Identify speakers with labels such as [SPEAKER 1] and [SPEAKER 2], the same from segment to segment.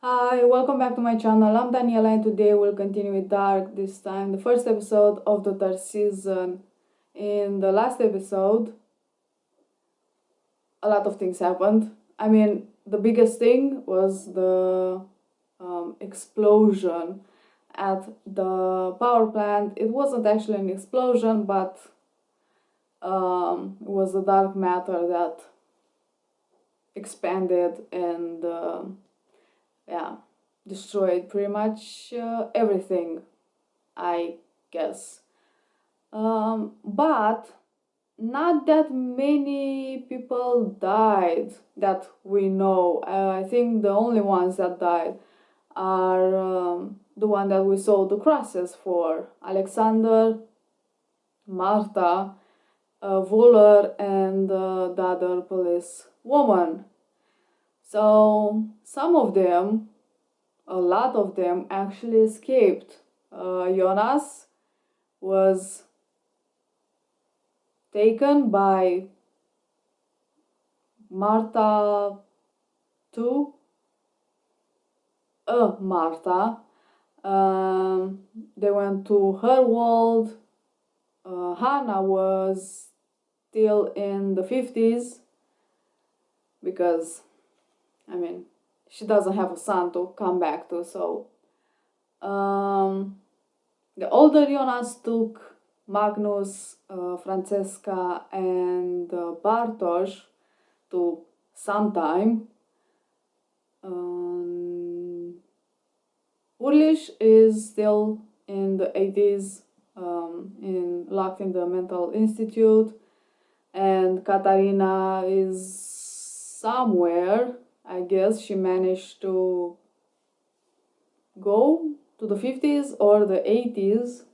[SPEAKER 1] Hi, welcome back to my channel. I'm Daniela and today we'll continue with Dark, this time the first episode of the third season. In the last episode, a lot of things happened. I mean, the biggest thing was the explosion at the power plant. It wasn't actually an explosion, but it was the dark matter that expanded and yeah, destroyed pretty much everything, I guess. But not that many people died that we know. I think the only ones that died are the one that we saw the crosses for: Alexander, Marta, Wooler, and the other police woman. So some of them, a lot of them, actually escaped. Jonas was taken by Marta to Marta. They went to her world. Hannah was still in the 50s because, I mean, she doesn't have a son to come back to. So the older Jonas took Magnus, Francesca, and Bartosz to sometime. Urlish is still in the 80s, locked in the mental institute, and Katarina is somewhere. I guess she managed to go to the 50s or the 80s.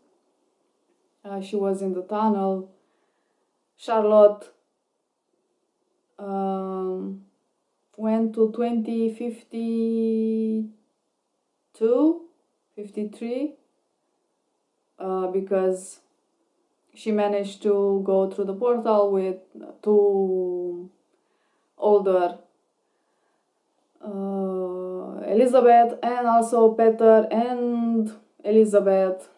[SPEAKER 1] She was in the tunnel. Charlotte went to 2052, 53, because she managed to go through the portal with two older Elizabeth, and also Peter and Elizabeth,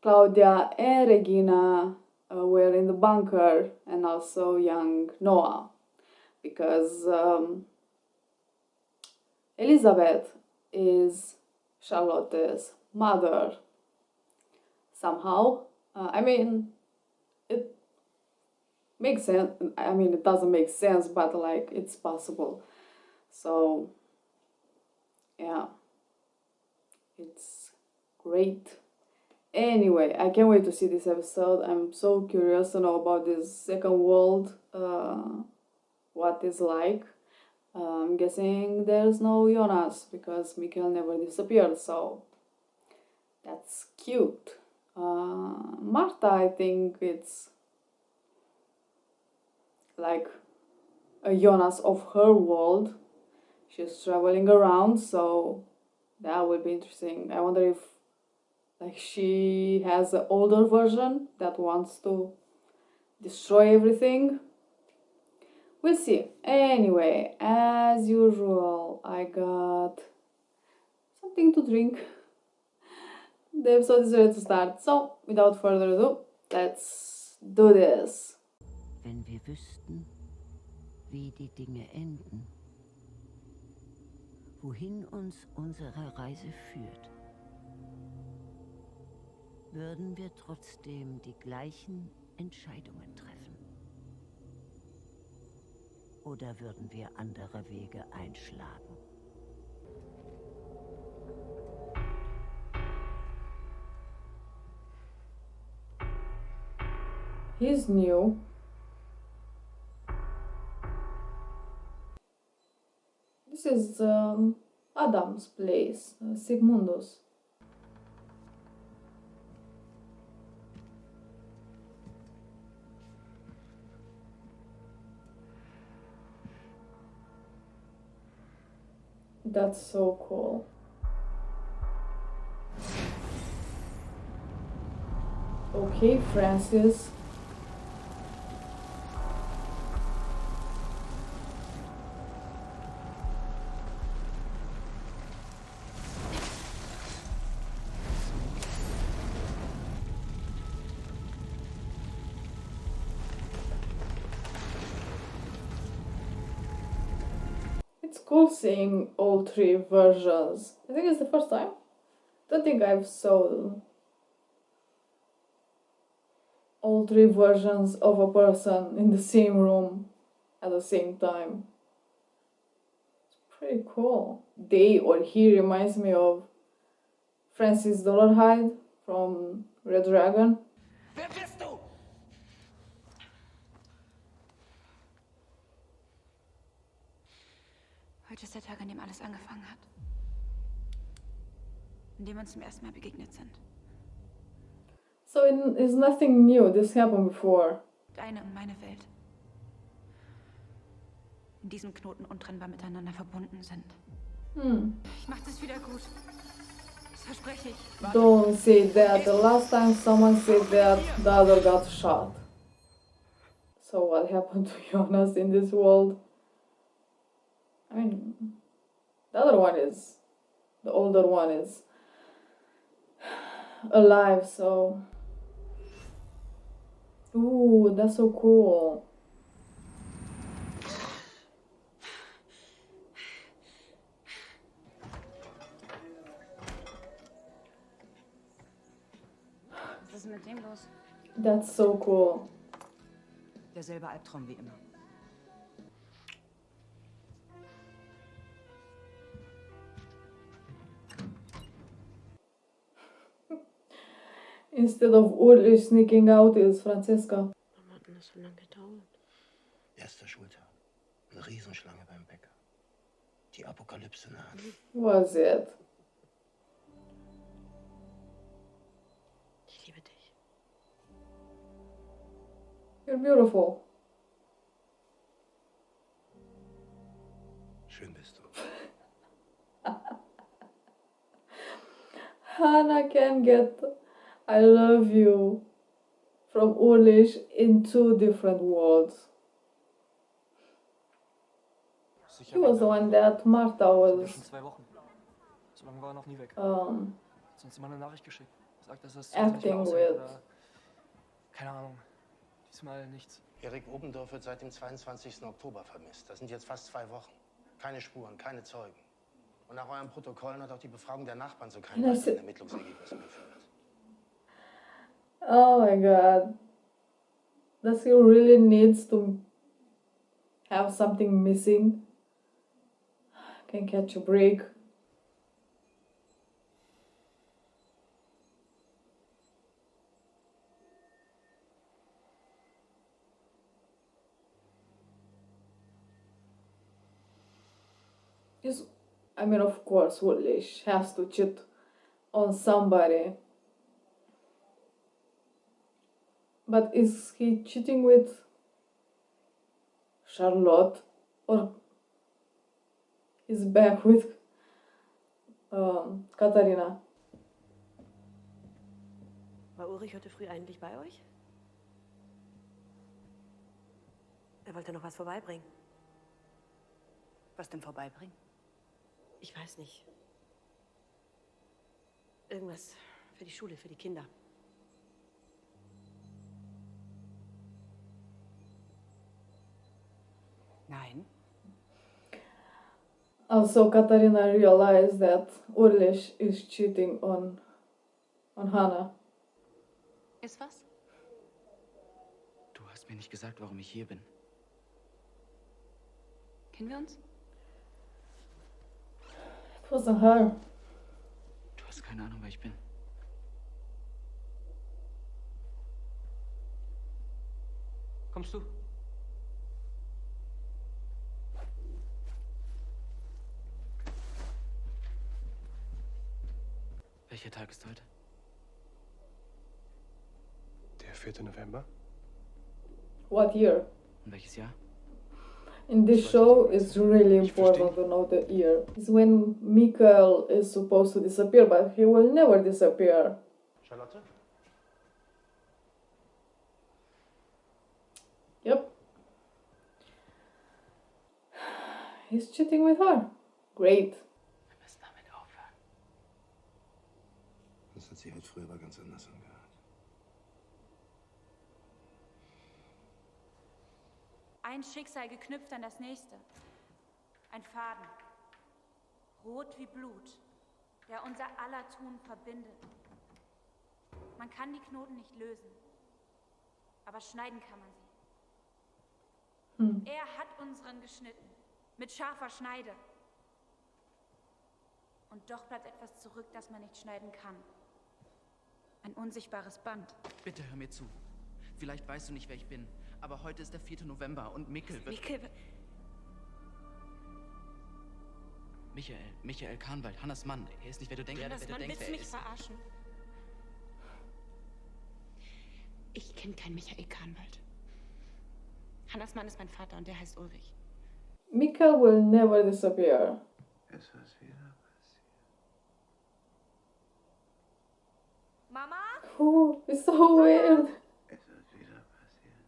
[SPEAKER 1] Claudia and Regina were in the bunker, and also young Noah, because Elizabeth is Charlotte's mother somehow. I mean, it makes sense. I mean, it doesn't make sense, but like, it's possible. So yeah, it's great. Anyway, I can't wait to see this episode. I'm so curious to know about this second world, what it's like. I'm guessing there's no Jonas because Mikhail never disappeared, so that's cute. Marta, I think it's like a Jonas of her world. She's traveling around, so that will be interesting. I wonder if like she has an older version that wants to destroy everything. We'll see. Anyway, as usual, I got something to drink. The episode is ready to start, so without further ado, let's do this.
[SPEAKER 2] Wenn wir wüssten, wie die Dinge enden, wohin uns unsere Reise führt, würden wir trotzdem die gleichen Entscheidungen treffen? Oder würden wir andere Wege einschlagen?
[SPEAKER 1] He's new. This is Adam's place, Sigmundus. That's so cool. Okay, Francis. cool seeing all three versions. I think it's the first time. Don't think I've saw all three versions of a person in the same room at the same time. It's pretty cool. They or he reminds me of Francis Dollarhide from Red Dragon.
[SPEAKER 3] Wer bist du?
[SPEAKER 4] Heute ist der Tag, an dem alles angefangen hat. An dem wir uns zum ersten Mal begegnet sind.
[SPEAKER 1] So it's nothing new. This happened before.
[SPEAKER 4] Deine und meine Welt. In diesem Knoten untrennbar miteinander verbunden sind. Ich mach das wieder gut. Das verspreche ich.
[SPEAKER 1] Don't say that. The last time someone said that, the other got shot. So what happened to Jonas in this world? I mean, the older one is alive, so... Ooh, that's so cool.
[SPEAKER 4] Was ist mit dem los?
[SPEAKER 1] That's so cool.
[SPEAKER 3] Derselbe Albtraum wie immer.
[SPEAKER 1] Instead of Ulrich sneaking out, is Francesca.
[SPEAKER 5] Warum hat denn das so lange gedauert?
[SPEAKER 6] Erster Schultag. Eine Riesenschlange beim Bäcker. Die Apokalypse naht.
[SPEAKER 1] Was it?
[SPEAKER 5] Ich liebe dich.
[SPEAKER 1] You're beautiful.
[SPEAKER 6] Schön bist du.
[SPEAKER 1] Hannah can get I love you from Ulrich in two different words. He was the one that Martha was
[SPEAKER 7] Schon 2 Wochen. So lange war er noch nie weg. Sonst immer eine Nachricht geschickt. Sagt, dass er es
[SPEAKER 1] acting
[SPEAKER 7] aushält
[SPEAKER 1] with.
[SPEAKER 7] oder keine Ahnung. Diesmal nichts.
[SPEAKER 6] Erik Obendorf wird seit dem 22. Oktober vermisst. Das sind jetzt fast 2 Wochen. Keine Spuren, keine Zeugen. Und nach euren Protokollen hat auch die Befragung der Nachbarn zu keinen weiteren Ermittlungsergebnissen geführt.
[SPEAKER 1] Oh my god. Does he really needs to have something missing? Can catch a break. I mean, of course, Ulrich has to cheat on somebody. But is he cheating with Charlotte or is back with Katharina?
[SPEAKER 5] War Ulrich heute früh eigentlich bei euch? Er wollte noch was vorbeibringen.
[SPEAKER 4] Was denn vorbeibringen?
[SPEAKER 5] Ich weiß nicht. Irgendwas für die Schule, für die Kinder.
[SPEAKER 4] Nein.
[SPEAKER 1] Also Katharina realized that Ulrich is cheating on Hannah.
[SPEAKER 4] Ist was?
[SPEAKER 3] Du hast mir nicht gesagt, warum ich hier bin.
[SPEAKER 4] Kennen wir uns?
[SPEAKER 1] It wasn't her.
[SPEAKER 3] Du hast keine Ahnung, wer ich bin.
[SPEAKER 7] Kommst du?
[SPEAKER 3] Welcher Tag ist heute?
[SPEAKER 8] Der 4. November?
[SPEAKER 1] What year?
[SPEAKER 3] Und welches Jahr?
[SPEAKER 1] In this show, it's really important to know the year. It's when Mikael is supposed to disappear, but he will never disappear.
[SPEAKER 6] Charlotte?
[SPEAKER 1] Yep. He's cheating with her. Great.
[SPEAKER 3] Wir müssen damit aufhören.
[SPEAKER 6] Das hat sich halt früher aber ganz anders angehört.
[SPEAKER 4] Ein Schicksal geknüpft an das nächste. Ein Faden. rot wie Blut, der unser aller Tun verbindet. Man kann die Knoten nicht lösen, aber schneiden kann man sie. Er hat unseren geschnitten, mit scharfer Schneide. Und doch bleibt etwas zurück, das man nicht schneiden kann. Ein unsichtbares Band.
[SPEAKER 3] Bitte hör mir zu. Vielleicht weißt du nicht, wer ich bin, aber heute ist der 4. November und Michael Kahnwald, Hannas Mann. Er ist nicht, wer du denkst,
[SPEAKER 5] Hannas Mann, willst du mich verarschen? Ich kenne keinen Michael Kahnwald. Hannas Mann ist mein Vater und der heißt Ulrich.
[SPEAKER 1] Mikael will never disappear.
[SPEAKER 8] Es ist wieder passiert.
[SPEAKER 4] Mama?
[SPEAKER 1] Oh, it's so weird.
[SPEAKER 8] Es ist wieder passiert.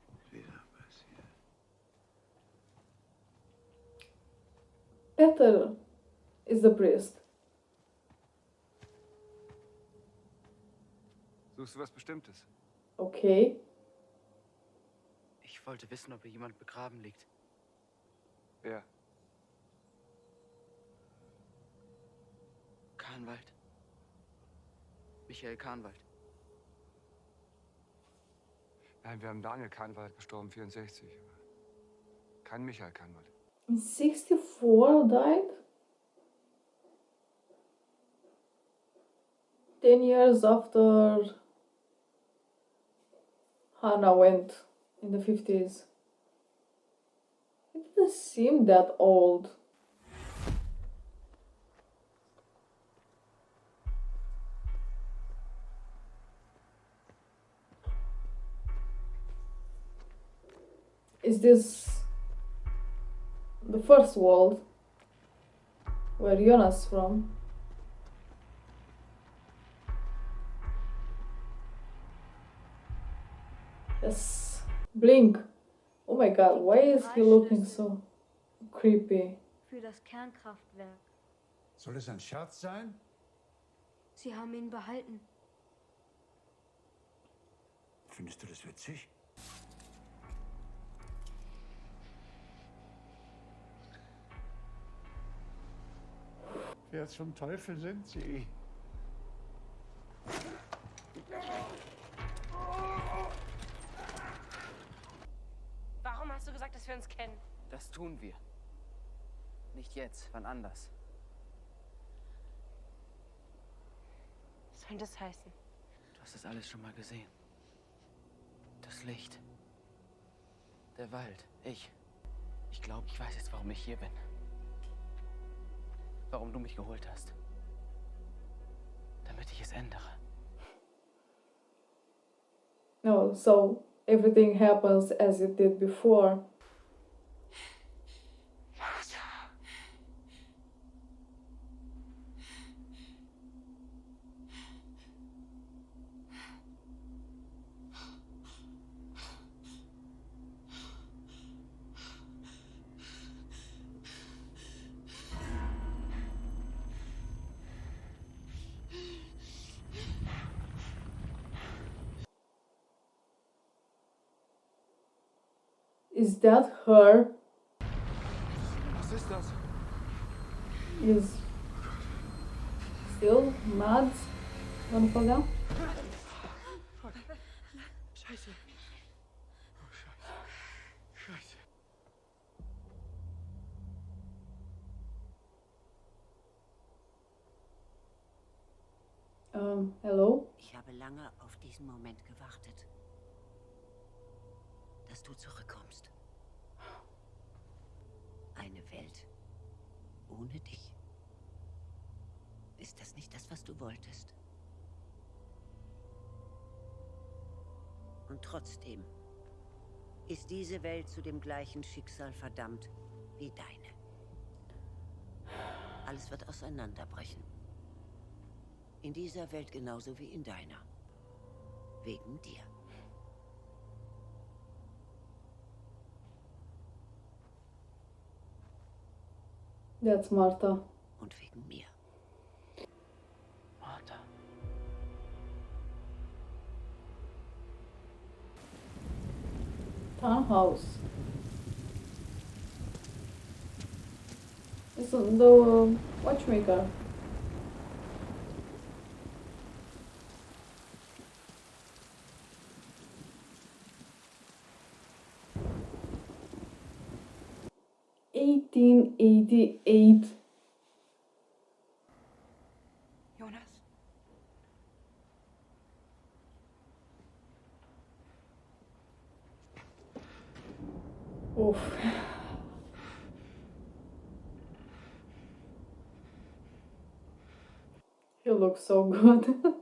[SPEAKER 8] Es ist wieder passiert.
[SPEAKER 1] Peter is the priest.
[SPEAKER 8] Suchst du was Bestimmtes?
[SPEAKER 1] Okay.
[SPEAKER 3] Ich wollte wissen, ob hier jemand begraben liegt.
[SPEAKER 8] Wer?
[SPEAKER 3] Kahnwald. Michael Kahnwald.
[SPEAKER 8] Nein, wir haben Daniel Kahnwald, gestorben 64. Kein Michael Kahnwald.
[SPEAKER 1] In 64 died? 10 years after Hannah went in the 50s. It doesn't seem that old. Is this the first world where Jonas from? Yes, Blink. Oh my god, why is he looking so creepy?
[SPEAKER 9] Für das Kernkraftwerk.
[SPEAKER 10] Soll es ein Scherz sein?
[SPEAKER 9] Sie haben ihn behalten.
[SPEAKER 10] Findest du das witzig? Wer zum Teufel sind Sie?
[SPEAKER 5] Warum hast du gesagt, dass wir uns kennen?
[SPEAKER 3] Das tun wir. Nicht jetzt, wann anders.
[SPEAKER 5] Was soll das heißen?
[SPEAKER 3] Du hast das alles schon mal gesehen. Das Licht. Der Wald. Ich glaube, ich weiß jetzt, warum ich hier bin. Warum du mich geholt hast. Damit ich es ändere.
[SPEAKER 1] No, so everything happens as it did before. Is that her?
[SPEAKER 8] Was ist das?
[SPEAKER 1] Is still Mads gonna fall down?
[SPEAKER 8] Scheiße. Oh, Scheiße.
[SPEAKER 1] Hello?
[SPEAKER 2] Ich habe lange auf diesen Moment gewartet. Dass du zurückkommst. Eine Welt ohne dich. Ist das nicht das, was du wolltest? Und trotzdem ist diese Welt zu dem gleichen Schicksal verdammt wie deine. Alles wird auseinanderbrechen. In dieser Welt genauso wie in deiner. Wegen dir.
[SPEAKER 1] That's Martha.
[SPEAKER 2] Und wegen mir.
[SPEAKER 3] Martha.
[SPEAKER 1] Townhouse. It's the watchmaker. (1888).
[SPEAKER 5] Jonas?
[SPEAKER 1] Oof. He looks so good.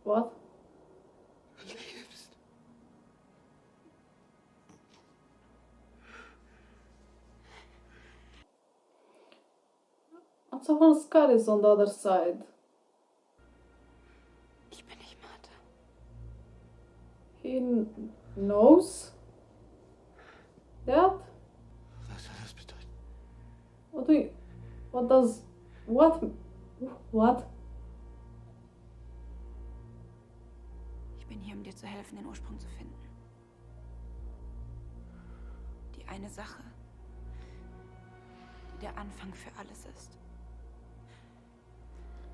[SPEAKER 1] What? And so her scar is on the other side.
[SPEAKER 5] Ich bin nicht Martha.
[SPEAKER 1] He knows that?
[SPEAKER 6] Was soll das bedeuten?
[SPEAKER 1] What?
[SPEAKER 5] Ich bin hier, um dir zu helfen, den Ursprung zu finden. Die eine Sache, die der Anfang für alles ist.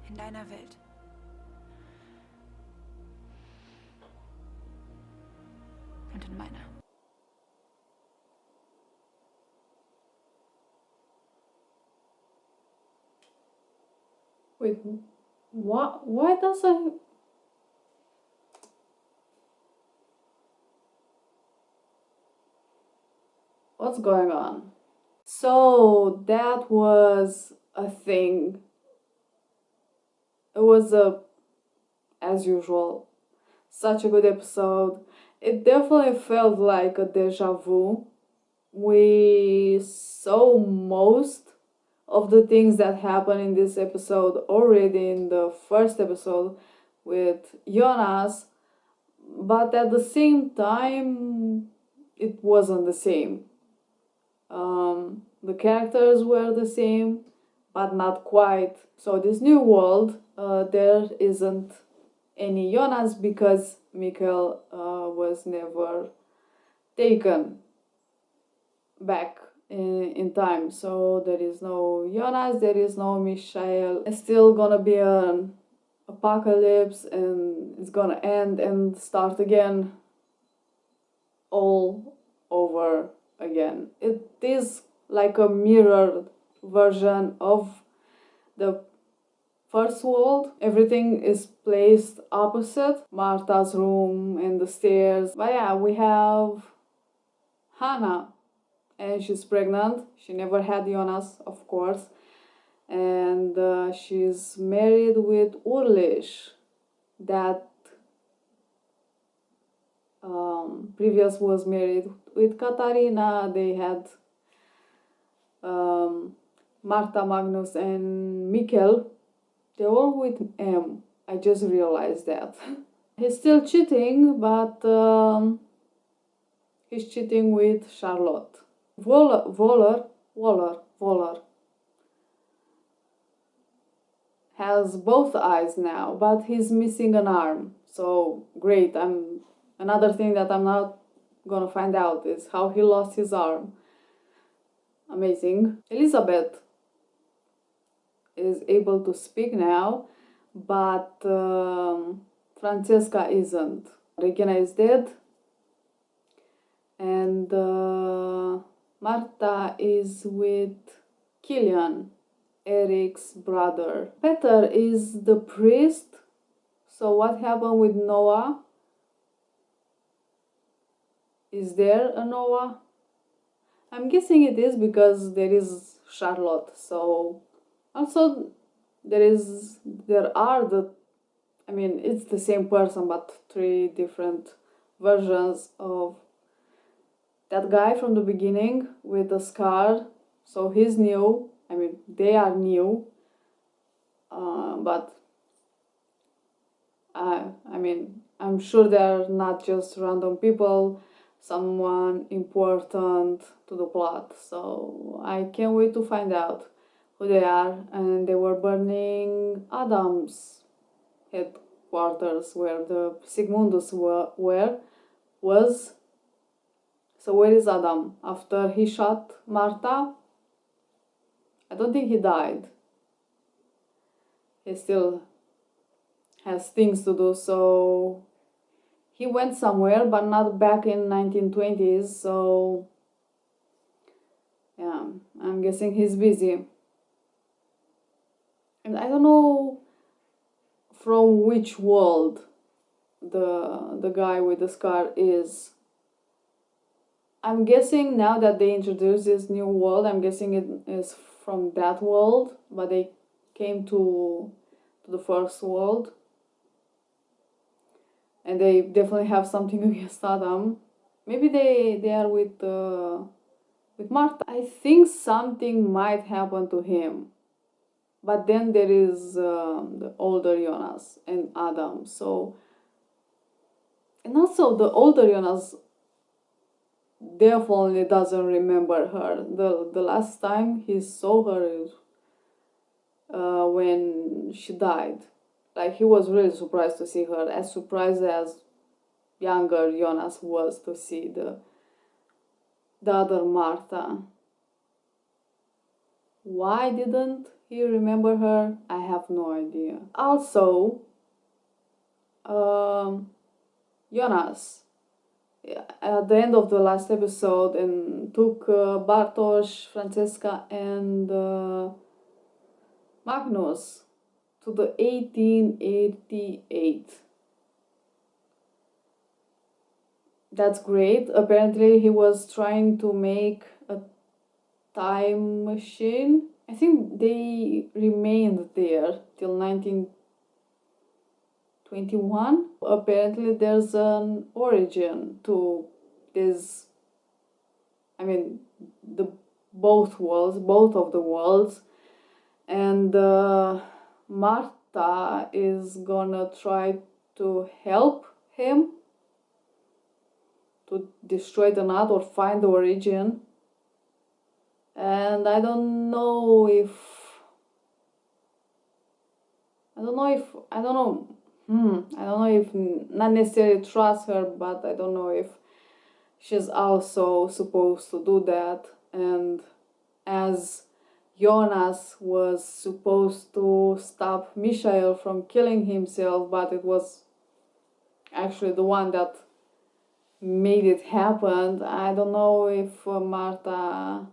[SPEAKER 5] In deiner Welt. Und in meiner.
[SPEAKER 1] Wait, what? Why does I... What's going on? So that was a thing. It was as usual, such a good episode. It definitely felt like a deja vu. We saw most of the things that happened in this episode already in the first episode with Jonas, but at the same time, it wasn't the same. The characters were the same, but not quite. So this new world, there isn't any Jonas because Mikkel was never taken back in time. So there is no Jonas, there is no Michael. It's still gonna be an apocalypse and it's gonna end and start again all over again. It is like a mirrored version of the first world. Everything is placed opposite Martha's room and the stairs. But yeah, we have Hannah and she's pregnant. She never had Jonas, of course, and she's married with Ulrich, that previous was married with Katarina. They had Martha, Magnus and Mikkel. They're all with M. I just realized that. He's still cheating, but he's cheating with Charlotte. Waller has both eyes now, but he's missing an arm. So great. Another thing that I'm not gonna find out is how he lost his arm. Amazing. Elizabeth is able to speak now, but Francesca isn't. Regina is dead, and Marta is with Killian, Eric's brother. Peter is the priest. So what happened with Noah? Is there a Noah? I'm guessing it is because there is Charlotte. So also it's the same person, but 3 different versions of that guy from the beginning with the scar. So he's new. They are new. But I'm sure they're not just random people, someone important to the plot. So I can't wait to find out who they are. And they were burning Adam's headquarters where the Sigmundus were. was. So where is Adam? After he shot Marta? I don't think he died. He still has things to do, so he went somewhere, but not back in 1920s, so yeah, I'm guessing he's busy. And I don't know from which world the guy with the scar is. I'm guessing now that they introduced this new world, I'm guessing it is from that world, but they came to the first world. And they definitely have something against Adam. Maybe they are with Martha. I think something might happen to him. But then there is the older Jonas and Adam. So, and also the older Jonas definitely doesn't remember her. The last time he saw her is when she died. Like, he was really surprised to see her, as surprised as younger Jonas was to see the other Martha. Why didn't he remember her? I have no idea. Also, Jonas, at the end of the last episode, and took Bartosz, Francesca, and Magnus to the 1888. That's great. Apparently he was trying to make a time machine. I think they remained there till 1921. Apparently there's an origin to this, I mean, both of the worlds. And Martha is gonna try to help him to destroy the nut or find the origin. And I don't know if not necessarily trust her, but I don't know if she's also supposed to do that. And as Jonas was supposed to stop Michael from killing himself, but it was actually the one that made it happen. I don't know if Martha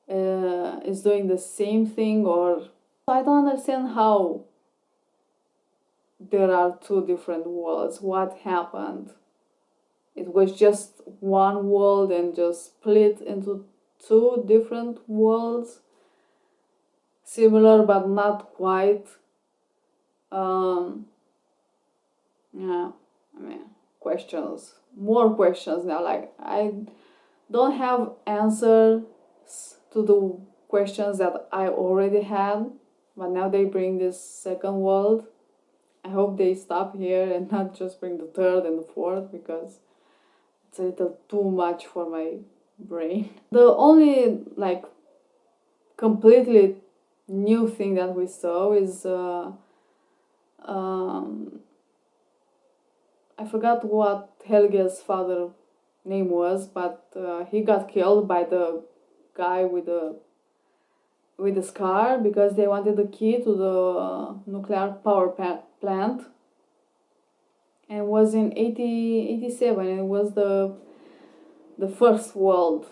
[SPEAKER 1] is doing the same thing, or I don't understand how there are two different worlds. What happened? It was just one world and just split into two different worlds, similar but not quite. Yeah, I mean, more questions now. Like, I don't have answers to the questions that I already had, but now they bring this second world. I hope they stop here and not just bring the third and the fourth, because it's a little too much for my brain. The only, like, completely new thing that we saw is I forgot what Helge's father name was, but he got killed by the guy with the scar, because they wanted the key to the nuclear power plant. And it was in 87, and it was the first world.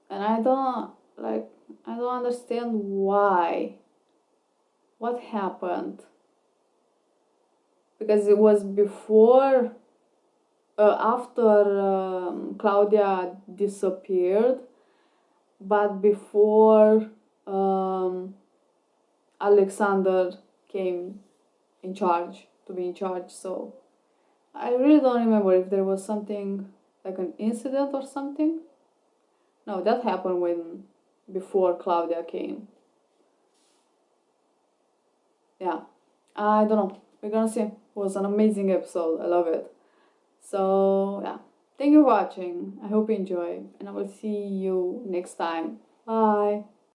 [SPEAKER 1] And I don't understand why. What happened? Because it was before, after Claudia disappeared, but before Alexander came to be in charge. So I really don't remember if there was something like an incident or something. No, that happened before Claudia came. Yeah, I don't know. We're gonna see. It was an amazing episode. I love it. So yeah, thank you for watching. I hope you enjoy, and I will see you next time. Bye.